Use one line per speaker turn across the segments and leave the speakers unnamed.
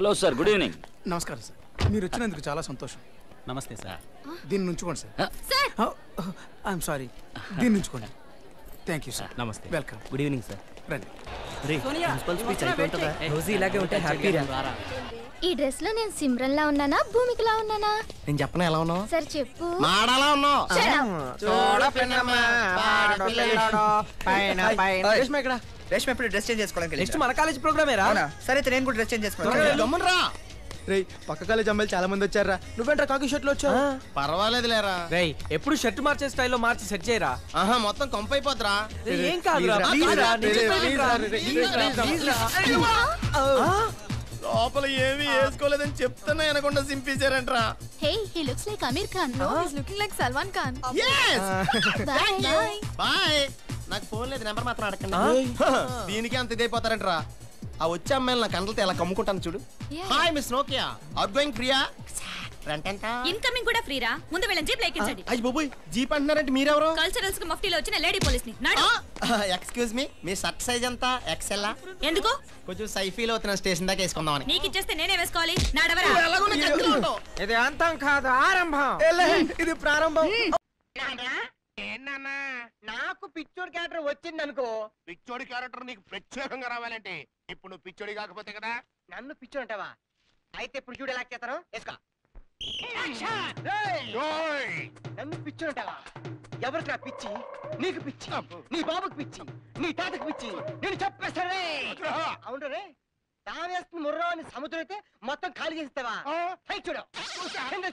Hello sir, good evening.
నమస్కారం sir, మీరు వచ్చినందుకు చాలా సంతోషం.
నమస్తే సార్.
దీన్ని ఉంచుకోండి సార్. ఐఎమ్ సారీ, దీన్ని ఉంచుకోండి. Thank you sir.
నమస్తే.
వెల్కమ్.
Good evening sir.
రండి.
రోజు ఇలాగే ఉంటే హ్యాపీగా.
ఈ డ్రెస్ లో నేను సిమ్రన్ లా ఉన్నానా, భూమికలా ఉన్నానా?
నేను చెప్పనా ఎలా ఉన్నావు?
సరే చెప్పు.
మాడలా ఉన్నావు.
రేష్మ ఎప్పుడు డ్రెస్ చేంజ్ చేసుకోవడానికి
నెక్స్ట్ మన కాలేజ్ ప్రోగ్రామే రా.
సరే అయితే నేను కూడా డ్రెస్ చేంజ్ చేసుకోవాలి.
గమ్మునరా.
రేయ్, పక్క కాలేజ్ అమ్మాయిలు చాలా మంది వచ్చారా, నువ్వేంట్రా కాకి షర్ట్ లో వచ్చావు?
పర్వాలేదు లేరా. రేయ్, ఎప్పుడు షర్ట్ మార్చే స్టైల్లో మార్చి సెట్ చేయరా. ఆహా, మొత్తం కంపైపోద్రా. ఏం కాదురా. లోపల ఏమీ వేసుకోలేదని చెప్తున్నా అనకుండా సింపేశారంట్రా.
Hey, he looks like Aamir Khan. No, he is looking like Salman Khan.
yes
bye
boy. నాకు ఫోన్ లేదు, నెంబర్ మాత్రం అడగండి. దీనికి అంత ఇదైపోతారంట్రా. ఆ వచ్చే అమ్మాయిలు నా కండ్లతో ఎలా కమ్ముకుంటాను చూడు. Hi miss Nokia, outgoing ఫ్రీయా?
ఇన్కమింగ్ కూడా ఫ్రీరా. ముందు వెళ్ళండి, జీప్ ఎక్కించండి.
అయ్య బాబోయ్, జీప్ అంటున్నారంటే మీరెవరు?
కల్చరల్స్ కి మఫ్టీలో వచ్చిన లేడీ పోలీస్ ని.
ఎక్స్క్యూజ్ మీ, మీ షర్ట్ సైజ్ ఎంత? ఎక్సెల్?
ఎందుకు?
కొంచెం సైఫీలో వచ్చిన స్టేషన్ దాకా వేసుకుందామని.
నీకు ఇచ్చేస్తే నేనే వేసుకోవాలి. నాడవరా.
ఇది అంతం కాదు, ఆరంభం. ఇది ప్రారంభం.
నాకు పిచ్చోడి క్యారెక్టర్ వచ్చింది అనుకో.
పిచ్చోడి క్యారెక్టర్ నీకు ప్రత్యేకంగా రావాలంటే ఇప్పుడు నువ్వు పిచ్చోడి కాకపోతే కదా.
నన్ను పిచ్చోడు అంటావా? అయితే ఇప్పుడు చూడు ఎలా చేస్తాను. వేసుకో. నన్ను పిచ్చోడు అంటావా? ఎవరికి పిచ్చి? నీకు పిచ్చి, నీ బాబుకి పిచ్చి, నీ తాతకి పిచ్చి. నేను చెప్పేస్తానే. అవును రే, తావేస్తున్న ముర్రో అని సముద్రం అయితే మొత్తం ఖాళీ చేస్తావా? చూడు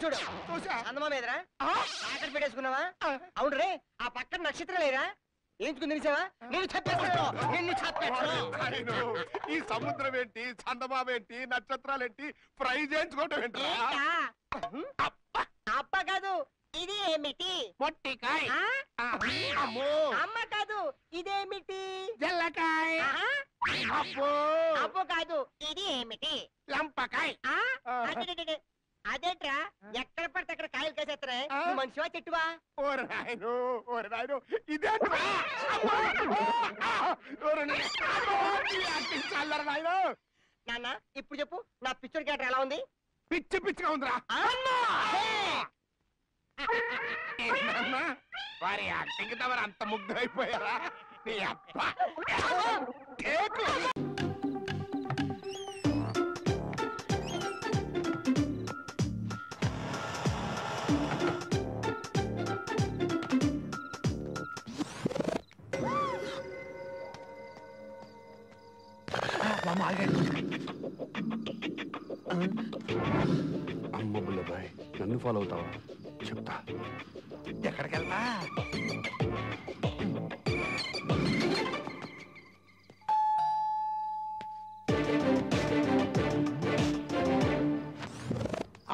చూడు అందమా మీదరా ఆకలి పెట్టేసుకున్నావా? అవును రే, ఆ పక్కన నక్షత్రం లేరా? ఏంచుకుని తెలిసావా? నేను చెప్పేస్తాను.
ఈ సముద్రం ఏంటి, చందమామ ఏంటి, నక్షత్రాలేంటి, ఫ్రై చేయించుకోవటం ఏంటి?
అప్ప కాదు, ఇది ఏమిటి?
మొట్టికాయ.
అమ్మ కాదు, ఇదేమిటి?
జల్లకాయ.
అప్పు కాదు, ఇది ఏమిటి?
లంపకాయ.
అదేంట్రా, ఎక్కడ పడితే అక్కడ కాయలు కాసేస్తారా? నువ్వు మనిషివా చెట్టువా?
ఓరి నాయను ఇదేంట్రా?
నాన్న ఇప్పుడు చెప్పు, నా పిచ్చోడి క్యారెక్టర్ ఎలా ఉంది?
పిచ్చి పిచ్చిగా ఉందిరా. వారి యాక్టింగ్ తవరు అంత ముగ్ధైపోయారా? నీ అబ్బ అమ్మ బుల్లబాయ్, నన్ను ఫాలో అవుతావా? చెప్తా. ఎక్కడికి వెళ్తా?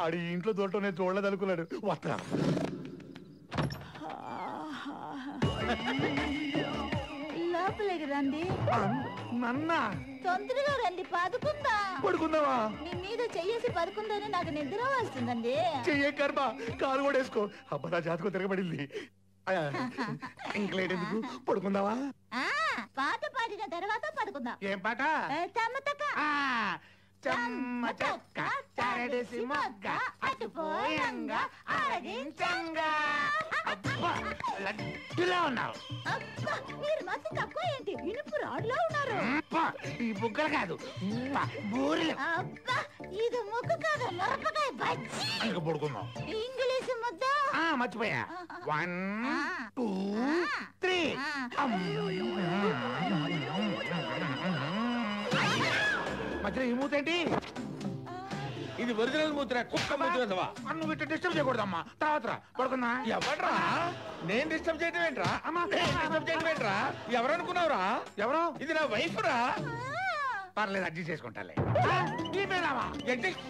ఆడి ఇంట్లో దూరటం నేను చూడలేదనుకున్నాడు. వస్తా.
లోపలికి రండి.
నన్నా
తొందరగా రండి, పడుకుందా.
పడుకుందావా?
నీ మీద చెయ్యేసి పడుకుందానే నాకు నిద్ర వస్తుందండి.
చెయ్యే కర్మ, కాలు కూడా వేసుకో. అబ్బా, నా జాతకం తిరగబడింది. ఇంకలేడెందుకు, పడుకుందావా?
పాట పాడిన తర్వాత పడుకుందాం.
ఏం పాట?
తమ్మతక్క
చెమ్మ చెక్క చరడేసి మొగ్గ అటుపోయంగా ఆరగించంగా. అబ్బా, లడ్డులా ఉన్నావు.
అబ్బా, మీరు మస్తు తక్కువ ఏంటి, ఇనుపు రాడ్లో ఉన్నారు.
ఈ బుగ్గలు కాదు, బూరెలు.
అబ్బా, ఇది ముగ్గు కాదు, మిరపకాయ బజ్జీ.
ఇంకా పడుకుందాం.
ఇంగ్లీష్ ముద్ద
మర్చిపోయా. 1 2 3. మధ్యలో ఈ మూత ఏంటి? ఇది ఒరిజినల్ మూత్ర, కుక్క మూత్ర. నువ్వు ఇట్లా డిస్టర్బ్ చేయకూడదమ్మా. తర్వాత పడుకుందా. ఎవడ్రా? నేను డిస్టర్బ్ చేయటం ఏంట్రా? డిస్టర్బ్ చేయటం ఏంట్రా? ఎవరు అనుకున్నావురా? ఎవరు? ఇది నా వైఫ్ రా. పర్లేదు, అడ్జస్ట్ చేసుకుంటాలే. అడ్జస్ట్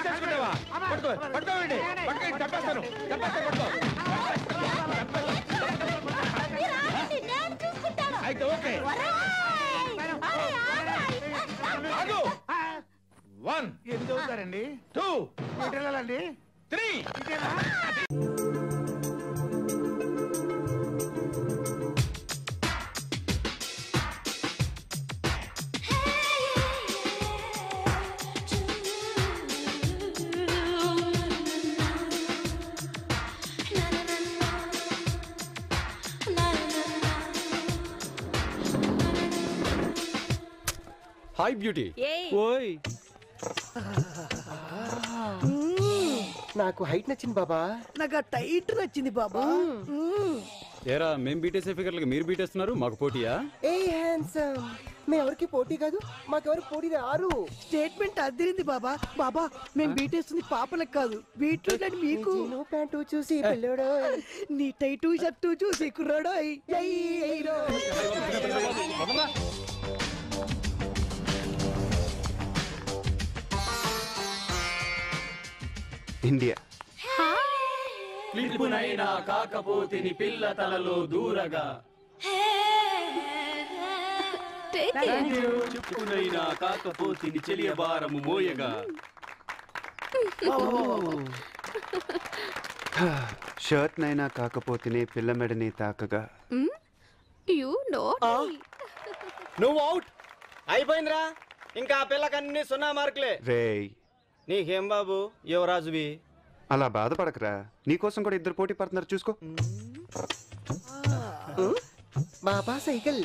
చేసుకుంటావా? పడుకో, పడుకోండి. పట్టుకోండి, చంపేస్తాను. అయితే ఓకే. 1 ఎన్ని చదువుతారండి? 2 వెళ్ళాలండి. 3
హాయ్ బ్యూటీ. ఓయ్
నాకు హైట్ నచ్చింది బాబా.
నాకు టైట్ నచ్చింది బాబా.
ఏరా మేము బీటేసే ఫిగర్లకి మీరు బీటేస్తున్నారు, మాకు పోటీయా?
ఏ హ్యాండ్సమ్, మేమెవరికి పోటీ కాదు, మాకెవరు పోటీ రారు.
స్టేట్మెంట్ అదిరింది బాబా. బాబా మేము బీటేస్తుంది పాపలకు కాదు, బీట్రూట్ అని మీకు.
ప్యాంటు చూసి పిల్లోడో,
నీ టైటు షర్టు చూసి కుర్రాడో.
ఇండియా.
క్లిప్పునైనా కాకపోతిని పిల్ల తలలో దూరగా, చెప్పునైనా కాకపోతిని చెలియ భారము మోయగా.
షర్ట్ నైనా కాకపోతేనే పిల్ల మెడని తాకగా.
నువ్వు అవుట్ అయిపోయిందిరా. ఇంకా ఆ పిల్లకన్నీ 0 మార్కులే.
రేయ్
నీకేం బాబు, యువరాజువి.
అలా బాధపడకరా, నీకోసం కూడా ఇద్దరు పోటీ పడుతున్నారు, చూసుకో.
బాబా సైకిల్.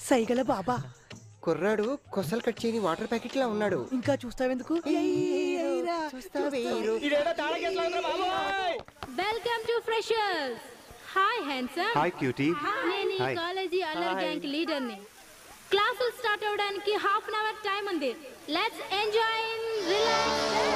సైకిల్ బాబా.
కుర్రాడు కొసలు కట్ చేయని వాటర్ ప్యాకెట్ లా ఉన్నాడు.
ఇంకా చూస్తావెందుకు?
Welcome to freshers. Hi handsome.
Hi cutie.
నేను ఈ కాలేజీ అల్లర్ గ్యాంగ్ లీడర్ ని. క్లాసులు స్టార్ట్ అవడానికి ½ an hour టైం ఉంది. Let's enjoy in relax.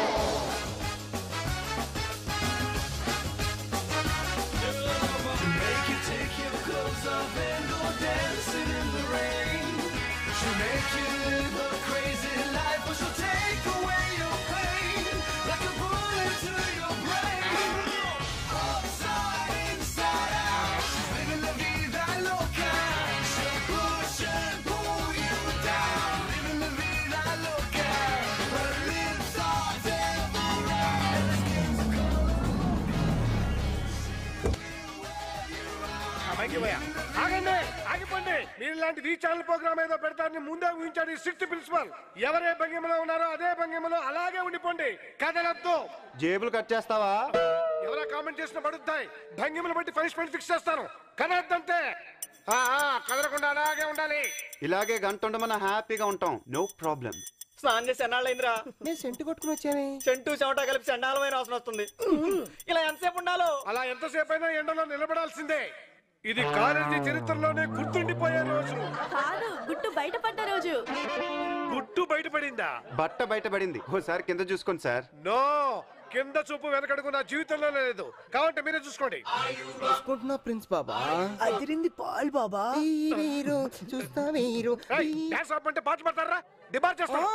ఆగండి, ఆగిపోండి. మీరు ఇలాంటి ఈ ఛానల్ ప్రోగ్రామ్ ఏదో పెడతారని ముందే ఊహించాడు స్ట్రిక్ట్ ప్రిన్సిపల్. ఎవరే భంగిమలో ఉన్నారో అదే భంగిమలో అలాగే ఉండిపోండి. కదలొద్దు.
జేబులు కట్ చేస్తావా?
ఎవరా కామెంట్ చేసిన పడుతాయి. భంగిమలు బట్టి పనిష్మెంట్ ఫిక్స్ చేస్తాను. కదలొద్దంటే కదలకుండా అలాగే ఉండాలి.
ఇలాగే గంట ఉండమన్నా హ్యాపీగా ఉంటాం, నో ప్రాబ్లం.
స్నానం చేసి ఎన్నాళ్ళైందిరా?
నేను సెంటు కొట్టుకుని వచ్చానే.
చెంటు చెమట కలిపి చండాలమైన అవసరం వస్తుంది. ఇలా ఎంతసేపు ఉండాలో?
అలా ఎంతసేపు అయినా ఎండలో నిలబడాల్సిందే. ఇది కాలేజీ చరిత్రలోనే గుర్తుండిపోయే రోజు.
గుట్టు బయటపడ్డ రోజు.
గుట్టు బయటపడిందా?
బట్ట బయటపడింది. ఓసారి కింద చూసుకోండి సార్.
నో, కింద చూపు వెనకడుగు నా జీవితంలో లేదు. కావాలంటే మీరే చూసుకోండి.
చూసుకుంటున్నా ప్రిన్స్ బాబా.
అదిరింది పాల్ బాబా.
చూస్తా వీరు.
డాన్స్ ఆపమంటే పాట పాడతారా? డిబార్ చేస్తాను.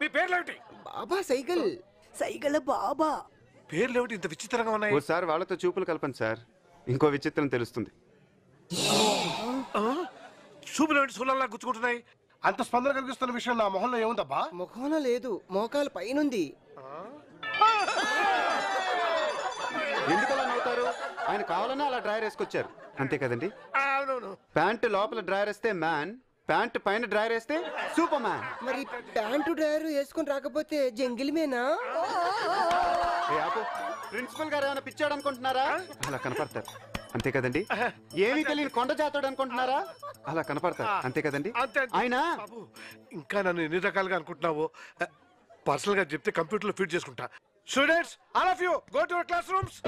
మీ పేర్లేమిటి?
బాబా సైకిల్.
సైకిల్ బాబా.
పేర్లేమిటి ఇంత విచిత్రంగా ఉన్నాయి?
ఓసారి వాళ్ళతో చూపులు కలపండి సార్, ఇంకో విచిత్రం తెలుస్తుంది.
చూపులేమిటి సూళ్ళలా గుచ్చుకుంటున్నాయి? అంత స్పందన కలిగిస్తున్న విషయం నా మొహంలో ఏముందబ్బా?
ముఖంలో లేదు, మోకాలు పైనుంది.
ఎందుకలా నవ్వుతారు? ఆయన కావాలన్నా అలా డ్రైయర్ వేసుకొచ్చారు, అంతే కదండి? ప్యాంటు లోపల డ్రైయర్ వేస్తే మ్యాన్, ప్యాంటు పైన డ్రైయర్ వేస్తే సూపర్ మ్యాన్.
మరి ప్యాంటు డ్రైవర్ వేసుకుని రాకపోతే జంగిల్మేనా?
ప్రిన్సిపల్ గారు ఏమైనా పిచ్చాడు అనుకుంటున్నారా? అలా కనపడతారు, అంతే కదండి? ఏమీ తెలియని కొండ జాతోడు అనుకుంటున్నారా? అలా కనపడతారు, అంతే కదండి? ఆయన
ఇంకా నన్ను ఎన్ని రకాలుగా అనుకుంటున్నావు? పర్సనల్ గా చెప్తే కంప్యూటర్ లో ఫీడ్ చేసుకుంటా. Students, all of you go to your classrooms.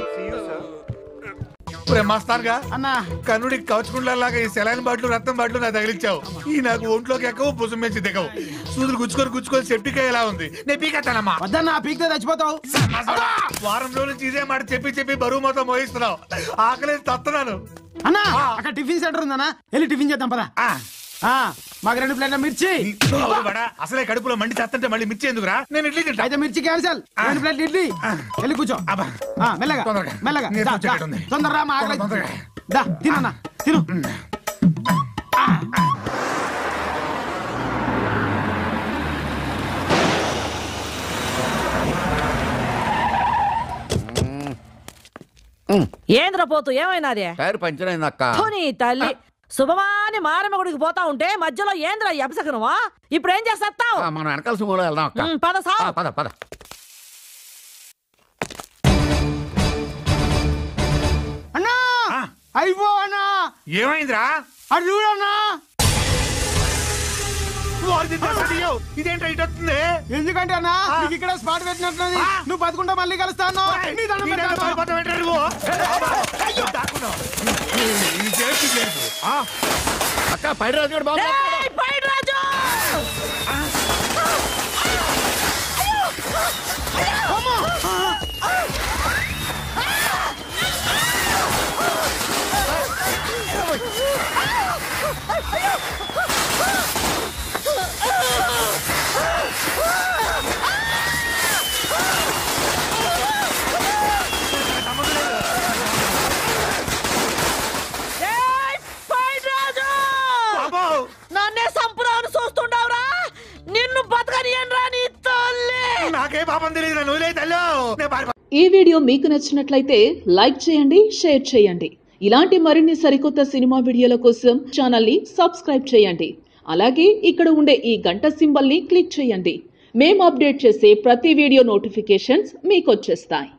మాస్తాన్గా అన్నా, కన్నుడికి కవచకుండలాగా ఈ సెలైన్ బాట్లు రక్తం బాట్లు నాకు తగిలించావు. ఈ నాకు ఒంట్లోకి ఎక్కవు, పుసం మీద దిగవు. సూదులు గుచ్చుకొని సెప్టిక్ ఎలా ఉంది. నేను పీకెత్తానమ్మా.
వద్దన్నా, పీకితే చచ్చిపోతావు.
వారంలో నుంచి ఇదే మాట చెప్పి బరువు మొత్తం మోయిస్తున్నావు. ఆకలి తస్తున్నాను.
అన్నా, అక్కడ టిఫిన్ సెంటర్ ఉందన్నా, వెళ్ళి టిఫిన్ చేద్దాం పదా. మాకు 2 ప్లేట్ల మిర్చి.
అసలే కడుపులో మండి చేస్తుంటే మళ్ళీ మిర్చి ఎందుకురా? నేను ఇడ్లీ తింటా.
అయితే మిర్చి క్యాన్సల్. 2 ప్లేట్లు ఇడ్లీ. వెళ్ళి కూర్చో. మెల్లగా మెల్లగా తొందరగా మా ఆకలి. దా తినన్నా, తిను.
ఏంద్ర పోతు ఏమైనాదే?
టైర్ పంచర్ అయింది అక్క.
తల్లి శుభమాని మారమ్మ గుడికి పోతా ఉంటే మధ్యలో ఏంద్ర అపసకనవా? ఇప్పుడు ఏం చేస్తావు?
మనం వెనకాల సుమోలో వెళ్దాం అక్క.
పద సా
పద పద.
అన్నా అయిపో అన్నా.
ఏమైందిరా?
అది చూడన్నా.
ఇదేంటో ఇటు వస్తుంది
ఎందుకంటే అన్న నీకు ఇక్కడ స్పాట్ పెట్టినట్టుంది నువ్వు బతుకుంటా మళ్ళీ కలుస్తాను
అక్క పైడి రాజు కూడా బాగా
నన్నే సంపురాను చూస్తుండవురా నిన్ను బతకనియనరా నీ తల్లి
నాకే పాపం తెలియదు నువ్వులే తల్లి
ఈ వీడియో మీకు నచ్చినట్లయితే లైక్ చేయండి షేర్ చేయండి ఇలాంటి మరిన్ని సరికొత్త సినిమా వీడియోల కోసం ఛానల్ ని సబ్స్క్రైబ్ చేయండి అలాగే ఇక్కడ ఉండే ఈ గంట సింబల్ ని క్లిక్ చేయండి మేము అప్డేట్ చేసే ప్రతి వీడియో నోటిఫికేషన్స్ మీకు వచ్చేస్తాయి